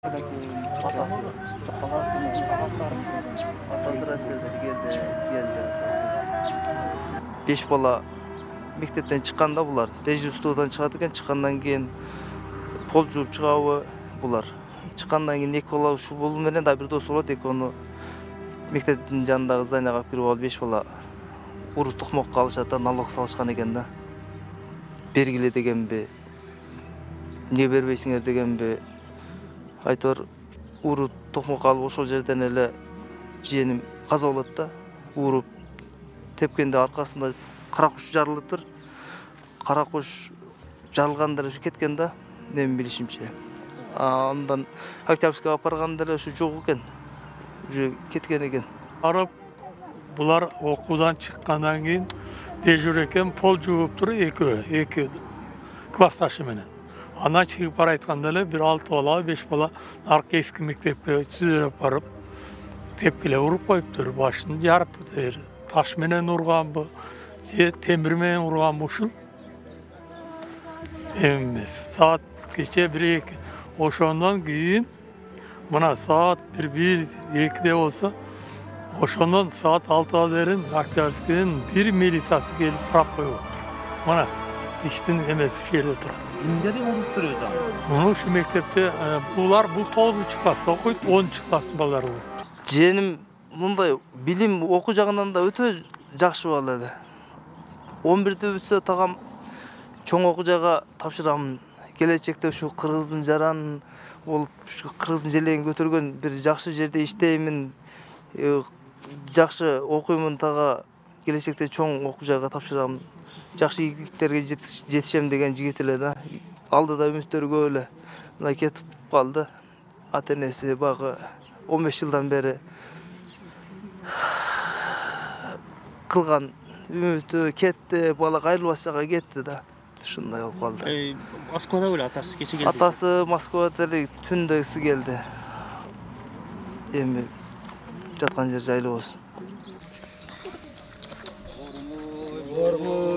Atası Rossiyadan geldi atası. 5 bala mektepten çıkanda bular. Dejurstuvdan çıkadı ekan, çıkandan keyin pol жууп чыгабы bular. Çıkandan keyin эки бала ушу болуу менен да бир дос болот, экөөнү мектептин жанындагы зданияга алып кирип алып 5 бала уру тукмокко алышат да, налог салышкан экен да. Бергиле дегенби, эмне бербейсиңер дегенби, айтор уру токмокко алып ошол жерден эле жиеним каза болот да. Уруп тепкенде аркасында кара куш жарылыптыр. Кара куш жарылганда ушу кеткен да, менин билишимче. Андан Октябрьскийге апарганда эле ушу жок экен. Уже кеткен экен. Арып булар окуудан чыккандан кийин дежур экен, пол жууптур эки классташы менен. Андан чыгып бара айтканда эле бир 6 бала, 5 бала арка эски мектепке сүзөлөп барып, тепкилеп уруп коюптур. Башын жарып, таш менен урганбы, же темир менен урганбы ушул эмес. Саат кече 1-2. Ошондон кийин мына саат 1-2'de болсо, ошондон саат 6'a дейин Октябрьскийдин бир милициясы келип сурап коюп. Мына иштин эмеси ушул жерде турат. Эмне деп окуп жүрөт аны? Муну ушу мектепте булар 9-класста окуйт, 10-класс балдар. Жиеним мындай билим окуу жагынан да өтө жакшы бала эле. 11'de бүтсө тагам чоң окуу жайга тапшырамын. Келечекте ушу Кыргыздын жаран болуп, ушу Кыргыздын желегин көтөргөн бир жакшы жерде иштеймин, жакшы окуймун, тага келечекте чоң окуу жайга тапшырамын. Жакшы ийгиликтерге жетишем деген жигит эле да. Алдыда үмүттөрү көп эле. Мына кетип калды. Ата-энеси багы 15 жылдан бери кылган үмүтү кетти, бала кайрылбас жакка кетти да. Ушундай болуп калды. Москвада беле атасы кече келди. Атасы Москвада эле түндөсү келди. Эми жаткан жер жайлуу болсун. Бармой.